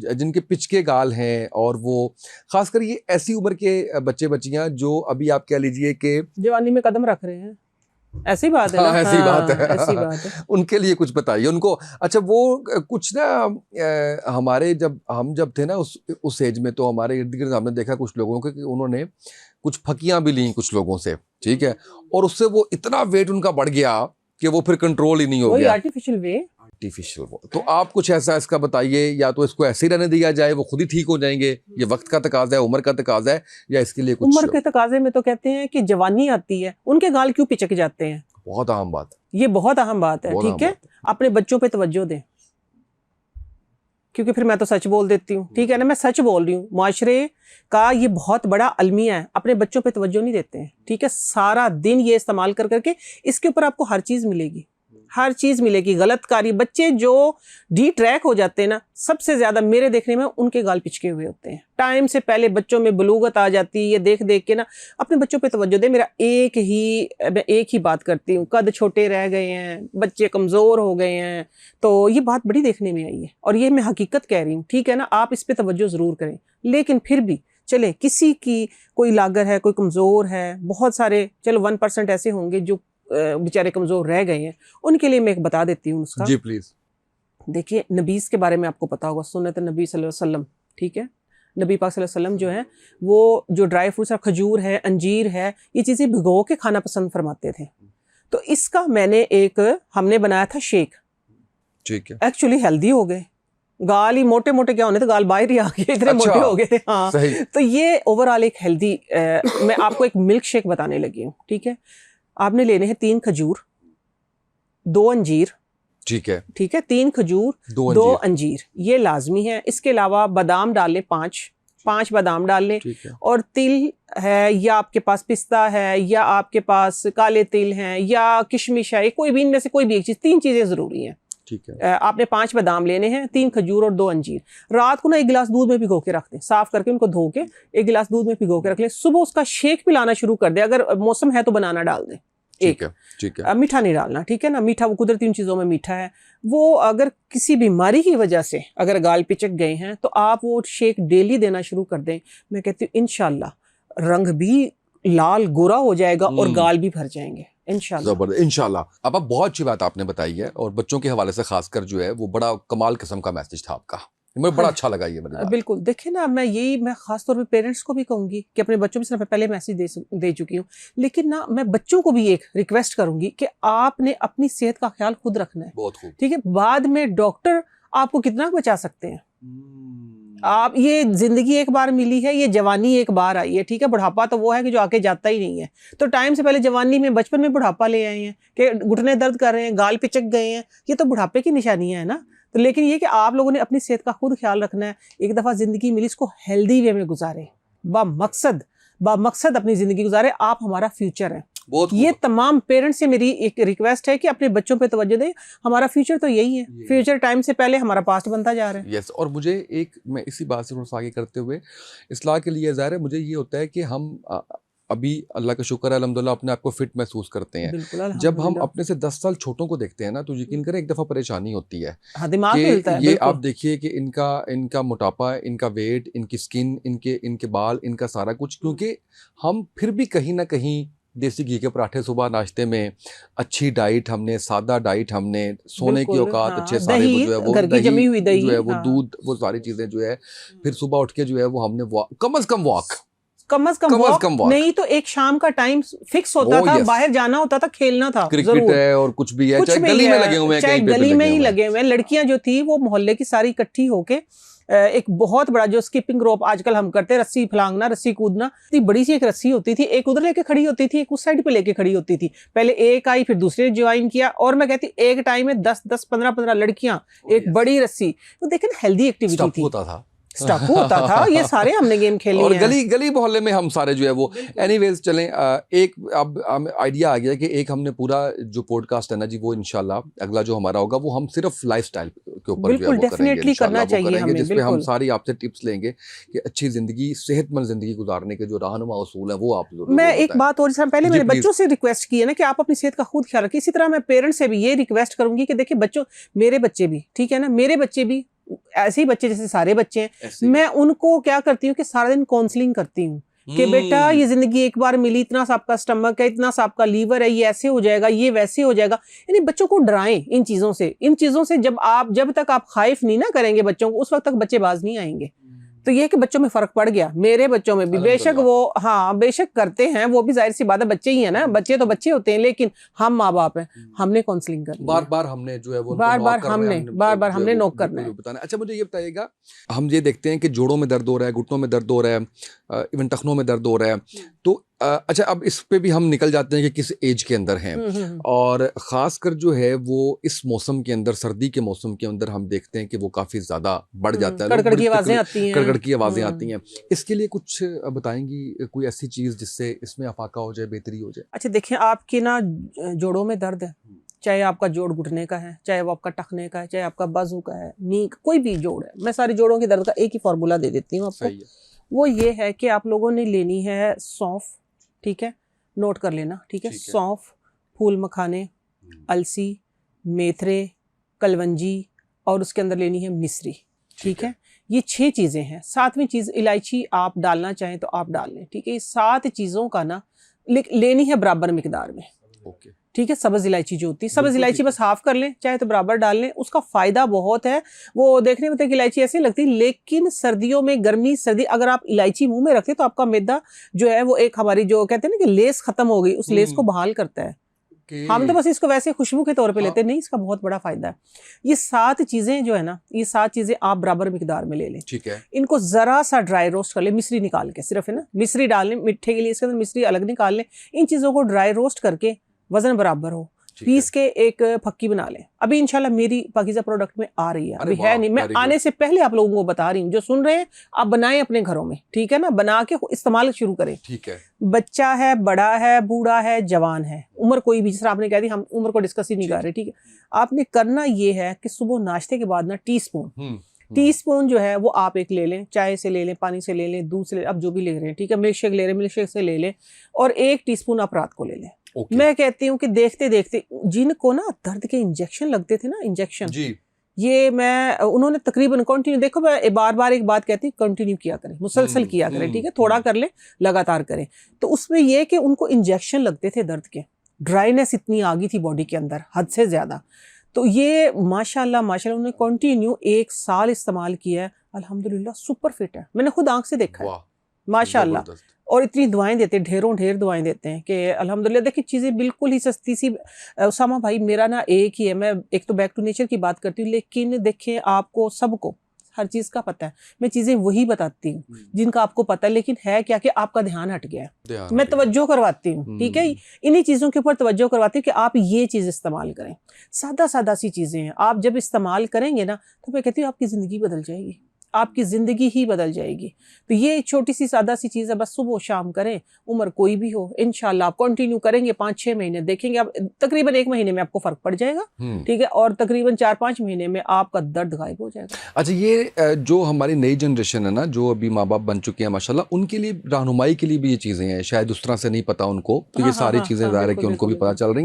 जिनके पिचके गाल हैं, और वो खासकर ये ऐसी उम्र के बच्चे बच्चियां जो अभी आप कह लीजिए कि जवानी में कदम रख रहे हैं, ऐसी बात है ना? हाँ, ऐसी बात है। ऐसी बात है। उनके लिए कुछ बताइए उनको। अच्छा, वो कुछ ना हमारे जब थे ना उस एज में, तो हमारे इर्द गिर्द हमने देखा कुछ लोगों को कि उन्होंने कुछ फकियां भी ली कुछ लोगों से, ठीक है, और उससे वो इतना वेट उनका बढ़ गया कि वो फिर कंट्रोल ही नहीं हो गया। आर्टिफिशियल वो। तो आप कुछ ऐसा इसका बताइए, या तो इसको ऐसे ही रहने दिया जाए, वो खुद ही ठीक हो जाएंगे, ये वक्त का तकाजा है, उम्र का तकाजा है, या इसके लिए कुछ? उम्र के तकाजे में तो कहते हैं कि जवानी आती है, उनके गाल क्यों पिचक जाते हैं? बहुत अहम बात, ये बहुत अहम बात है, ठीक है। अपने बच्चों पे तवज्जो दें, क्योंकि फिर मैं तो सच बोल देती हूँ, ठीक है ना, मैं सच बोल रही हूँ। माशरे का ये बहुत बड़ा अलमिया है, अपने बच्चों पे तवज्जो नहीं देते हैं, ठीक है। सारा दिन ये इस्तेमाल कर करके इसके ऊपर आपको हर चीज़ मिलेगी, हर चीज़ मिलेगी। गलतकारी बच्चे जो डी ट्रैक हो जाते हैं ना, सबसे ज़्यादा मेरे देखने में उनके गाल पिचके हुए होते हैं। टाइम से पहले बच्चों में बलूगत आ जाती है, ये देख देख के ना। अपने बच्चों पे तवज्जो दे। मैं एक ही बात करती हूँ, कद छोटे रह गए हैं, बच्चे कमज़ोर हो गए हैं, तो ये बात बड़ी देखने में आई है, और ये मैं हकीकत कह रही हूँ, ठीक है ना। आप इस पर तवज्जो ज़रूर करें, लेकिन फिर भी चले, किसी की कोई लागर है, कोई कमज़ोर है, बहुत सारे, चलो 1% ऐसे होंगे जो बेचारे कमज़ोर रह गए हैं, उनके लिए मैं एक बता देती हूँ उसका। जी प्लीज़। देखिए, नबीस के बारे में आपको पता होगा, सुन्नत नबी सल्लल्लाहु अलैहि वसल्लम, ठीक है। नबी पाक सल्लल्लाहु अलैहि वसल्लम जो है, वो जो ड्राई फ्रूट्स है, खजूर है, अंजीर है, ये चीज़ें भिगो के खाना पसंद फरमाते थे। तो इसका हमने बनाया था शेक, ठीक है। एक्चुअली हेल्दी हो गए, गाल ही मोटे मोटे क्या होने थे, गाल बाहर ही आ गए, इतने मोटे हो गए थे। हाँ, तो ये ओवरऑल एक हेल्दी, मैं आपको एक मिल्क शेक बताने लगी हूँ, ठीक है। आपने लेने हैं 3 खजूर, 2 अंजीर, ठीक है, ठीक है। 3 खजूर, 2 अंजीर, ये लाजमी है। इसके अलावा बादाम डाल लें, 5 बादाम डाल लें, और तिल है, या आपके पास पिस्ता है, या आपके पास काले तिल हैं, या किशमिश है, कोई भी इनमें से कोई भी एक चीज़, 3 चीज़ें ज़रूरी हैं, ठीक है। आपने 5 बादाम लेने हैं, 3 खजूर और 2 अंजीर। रात को ना 1 गिलास दूध में भिगो के रख दें, साफ करके उनको धो के 1 गिलास दूध में भिगो के रख लें। सुबह उसका शेक पिलाना शुरू कर दें, अगर मौसम है तो बनाना डाल दें, ठीक है। मीठा नहीं डालना, ठीक है ना। मीठा वो कुदरती उन चीज़ों में मीठा है। वो अगर किसी बीमारी की वजह से अगर गाल पिचक गए हैं, तो आप वो शेक डेली देना शुरू कर दें। मैं कहती हूँ इंशाल्लाह रंग भी लाल गोरा हो जाएगा और गाल भी भर जाएंगे इंशाल्लाह। इंशाल्लाह। अब बहुत अच्छी बात आपने बताई है, और बच्चों के हवाले से खासकर जो है वो बड़ा कमाल किस्म का मैसेज था आपका, मुझे बड़ा अच्छा लगा ये। बिल्कुल, देखिए ना, मैं खास तौर पे पेरेंट्स को भी कहूंगी कि अपने बच्चों में सिर्फ पहले मैसेज दे चुकी हूँ, लेकिन ना मैं बच्चों को भी एक रिक्वेस्ट करूंगी कि आपने अपनी सेहत का ख्याल खुद रखना है, बहुत खूब, ठीक है। बाद में डॉक्टर आपको कितना बचा सकते हैं। आप, ये जिंदगी एक बार मिली है, ये जवानी एक बार आई है, ठीक है। बुढ़ापा तो वो है कि जो आके जाता ही नहीं है। तो टाइम से पहले जवानी में, बचपन में बुढ़ापा ले आए हैं कि घुटने दर्द कर रहे हैं, गाल पिचक गए हैं, ये तो बुढ़ापे की निशानियां है ना। तो लेकिन ये कि आप लोगों ने अपनी सेहत का खुद ख्याल रखना है। एक दफ़ा ज़िंदगी मिली, इसको हेल्दी वे में गुजारें, बामकसद अपनी ज़िंदगी गुजारें। आप हमारा फ्यूचर है। ये तमाम पेरेंट्स से मेरी एक रिक्वेस्ट है कि अपने बच्चों पे तवज्जो दें। हमारा फ्यूचर तो यही है, फ्यूचर टाइम से पहले हमारा पास्ट बनता जा रहा है। यस, और मुझे मैं इसी बात से थोड़ा सा आगे करते हुए, इस्लाह के लिए ज़ाहिर है मुझे ये होता है कि हम अभी अल्लाह का शुक्र है अल्हम्दुलिल्लाह अपने आप को फिट महसूस करते हैं। जब हम अपने से 10 साल छोटों को देखते हैं ना, तो यकीन करें एक दफ़ा परेशानी होती है। हाँ, दिमाग हिलता है। ये आप देखिए कि इनका मोटापा, इनका वेट, इनकी स्किन, इनके बाल, इनका सारा कुछ, क्योंकि हम फिर भी कहीं ना कहीं देसी घी के पराठे सुबह नाश्ते में, अच्छी डाइट हमने, सादा डाइट हमने, सोने की औकात, हाँ, अच्छे सारे वो जो है वो दही जमी हुई दही जो है वो, दूध, वो सारी चीज़ें जो है, फिर सुबह उठ के जो है वो हमने कम अज़ कम वॉक नहीं तो एक शाम का टाइम फिक्स होता था, बाहर जाना होता था, खेलना था, क्रिकेट है और कुछ भी है, चाहे गली में लगे हुए हैं, चाहे गली में ही लगे हुए हैं। लड़कियां जो थी वो मोहल्ले की सारी इकट्ठी होके एक बहुत बड़ा जो स्किपिंग रोप आजकल हम करते हैं, रस्सी फलांगना, रस्सी कूदना, इतनी बड़ी सी एक रस्सी होती थी, एक उधर लेके खड़ी होती थी, एक उस साइड पे लेके खड़ी होती थी। पहले एक आई, फिर दूसरे ज्वाइन किया, और मैं कहती एक टाइम में 10-10, 15-15 लड़कियां, एक बड़ी रस्सी। तो देखें, हेल्दी एक्टिविटी थी, स्टापू होता था। ये सारे हमने गेम खेले और हैं। गली मोहल्ले में हम सारे जो है वो। एनीवेज चलें, एक अब आइडिया आ गया कि एक हमने पूरा जो पॉडकास्ट है ना जी, वो इंशाल्लाह अगला जो हमारा होगा वो हम सिर्फ लाइफस्टाइल के ऊपर बिल्कुल डेफिनेटली करना चाहिए हमें, जिसपे हम सारी आपसे टिप्स लेंगे कि अच्छी जिंदगी, सेहतमंद जिंदगी गुजारने के जो रहनुमा उसूल है वो आप जरूर। मैं एक बात और, जैसे पहले मैंने बच्चों से रिक्वेस्ट की है ना कि आप अपनी सेहत का खुद ख्याल रखें, इसी तरह मैं पेरेंट्स से भी ये रिक्वेस्ट करूंगी कि देखिए बच्चों, मेरे बच्चे भी, ठीक है ना, मेरे बच्चे भी ऐसे ही बच्चे जैसे सारे बच्चे हैं, ऐसे ही। मैं उनको क्या करती हूँ कि सारा दिन काउंसलिंग करती हूँ कि बेटा ये जिंदगी एक बार मिली, इतना सा आपका स्टमक है, इतना सा आपका लीवर है, ये ऐसे हो जाएगा, ये वैसे हो जाएगा। यानी बच्चों को डराएं इन चीजों से जब तक आप खाइफ नहीं ना करेंगे बच्चों को, उस वक्त तक बच्चे बाज नहीं आएंगे। तो ये कि बच्चों में फर्क पड़ गया, मेरे बच्चों में भी। बेशक वो बेशक करते हैं, वो भी जाहिर सी बात है, बच्चे ही है ना, बच्चे तो बच्चे होते हैं, लेकिन हम माँ बाप हैं, हमने काउंसलिंग करनी है। बार बार हमने जो है वो बार बार हमने नोक करना है। बताना। अच्छा मुझे ये बताइएगा, हम ये देखते हैं कि जोड़ों में दर्द हो रहा है, घुटनों में दर्द हो रहा है, इवन टखनों में दर्द हो रहा है, तो अच्छा अब इस पे भी हम निकल जाते हैं कि किस एज के अंदर हैं, और ख़ासकर जो है वो इस मौसम के अंदर, सर्दी के मौसम के अंदर हम देखते हैं कि वो काफ़ी ज़्यादा बढ़ जाता है, कड़कड़ की आवाज़ें आती हैं, कड़कड़ की आवाज़ें आती हैं। इसके लिए कुछ बताएंगी, कोई ऐसी चीज़ जिससे इसमें अफाका हो जाए, बेहतरी हो जाए? अच्छा देखिए, आपकी ना जोड़ों में दर्द है, चाहे आपका जोड़ घुटने का है, चाहे वो आपका टखने का है, चाहे आपका बाजू का है, नी, कोई भी जोड़ है, मैं सारे जोड़ों के दर्द का एक ही फार्मूला दे देती हूँ आपको। वो ये है कि आप लोगों ने लेनी है सौंफ, ठीक है, नोट कर लेना, ठीक है। सौंफ, फूल मखाने, अलसी, मेथरे, कलवंजी, और उसके अंदर लेनी है मिश्री, ठीक है। ये 6 चीज़ें हैं। 7वीं चीज़ इलायची आप डालना चाहें तो आप डाल लें, ठीक है। ये 7 चीज़ों का ना लेनी है बराबर मिकदार में, ओके, ठीक है। सब्ज़ इलायची जो होती है, सब्ज़ इलायची बस हाफ कर लें, चाहे तो बराबर डाल लें, उसका फ़ायदा बहुत है। वो देखने में तो इलायची ऐसी लगती है, लेकिन सर्दियों में, गर्मी सर्दी, अगर आप इलायची मुंह में रखते तो आपका मैदा जो है वो एक हमारी जो कहते हैं ना कि लेस खत्म हो गई, उस लेस को बहाल करता है। हम तो बस इसको वैसे खुशबू के तौर पे लेते हैं, नहीं, इसका बहुत बड़ा फायदा है। ये 7 चीज़ें जो है ना, ये 7 चीज़ें आप बराबर मिकदार में ले लें, ठीक है। इनको ज़रा सा ड्राई रोस्ट कर लें, मिश्री निकाल के, सिर्फ है ना मिश्री डाल लें, मिठे के लिए इसके अंदर मिश्री अलग निकाल लें। इन चीज़ों को ड्राई रोस्ट करके वजन बराबर हो, पीस के एक फक्की बना लें। अभी इंशाल्लाह मेरी पाकीज़ा प्रोडक्ट में आ रही है, अभी है नहीं, मैं आने से पहले आप लोगों को बता रही हूँ। जो सुन रहे हैं आप बनाएं अपने घरों में, ठीक है ना, बना के इस्तेमाल शुरू करें, ठीक है। बच्चा है, बड़ा है, बूढ़ा है, जवान है, उम्र कोई भी, जिस आपने कह दी, हम उम्र को डिस्कस ही नहीं कर रहे, ठीक है। आपने करना ये है कि सुबह नाश्ते के बाद ना टीस्पून जो है वो आप एक ले लें, चाय से ले लें, पानी से ले लें, दूध से ले लें, आप जो भी ले रहे हैं, ठीक है। मिल्क शेक ले रहे हैं, मिल्क शेक से ले लें, और 1 टीस्पून आप रात को ले लें। मैं कहती हूँ कि देखते देखते जिनको ना दर्द के इंजेक्शन लगते थे ना, इंजेक्शन जी, ये उन्होंने तकरीबन कंटिन्यू, देखो मैं बार बार एक बात कहती हूँ, कंटिन्यू किया करें, मुसलसल किया करें, ठीक है। थोड़ा कर ले, लगातार करें। तो उसमें यह कि उनको इंजेक्शन लगते थे दर्द के, ड्राइनेस इतनी आ गई थी बॉडी के अंदर हद से ज्यादा। तो ये माशाल्लाह उन्होंने कंटिन्यू 1 साल इस्तेमाल किया है, अल्हम्दुलिल्लाह सुपर फिट है। मैंने खुद आंख से देखा है, माशाल्लाह। और इतनी दवाएं देते हैं, ढेर दवाएं देते हैं कि अल्हम्दुलिल्लाह। देखिए चीज़ें बिल्कुल ही सस्ती सी। उसामा भाई मेरा ना एक ही है, मैं एक तो बैक टू नेचर की बात करती हूँ, लेकिन देखिए आपको सबको हर चीज़ का पता है, मैं चीज़ें वही बताती हूँ जिनका आपको पता है, लेकिन है क्या कि आपका ध्यान हट गया। मैं तवज्जो करवाती हूँ, ठीक है, इन्हीं चीज़ों के ऊपर तवज्जो करवाती हूँ कि आप ये चीज़ इस्तेमाल करें। सादा सी चीज़ें हैं, आप जब इस्तेमाल करेंगे ना तो मैं कहती हूँ आपकी ज़िंदगी बदल जाएगी, आपकी ज़िंदगी ही बदल जाएगी। तो ये छोटी सी सादा सी चीज़ है, बस सुबह शाम करें, उम्र कोई भी हो, इंशाल्लाह आप कंटिन्यू करेंगे 5-6 महीने, देखेंगे आप तकरीबन 1 महीने में आपको फ़र्क पड़ जाएगा, ठीक है, और तकरीबन 4-5 महीने में आपका दर्द गायब हो जाएगा। अच्छा, ये जो हमारी नई जनरेशन है ना, जो अभी माँ बाप बन चुके हैं माशाल्लाह, उनके लिए रहनुमाई के लिए भी ये चीज़ें हैं, शायद उस तरह से नहीं पता उनको, तो ये सारी चीज़ें ज़ाहिर है कि उनको भी पता चल रही हैं।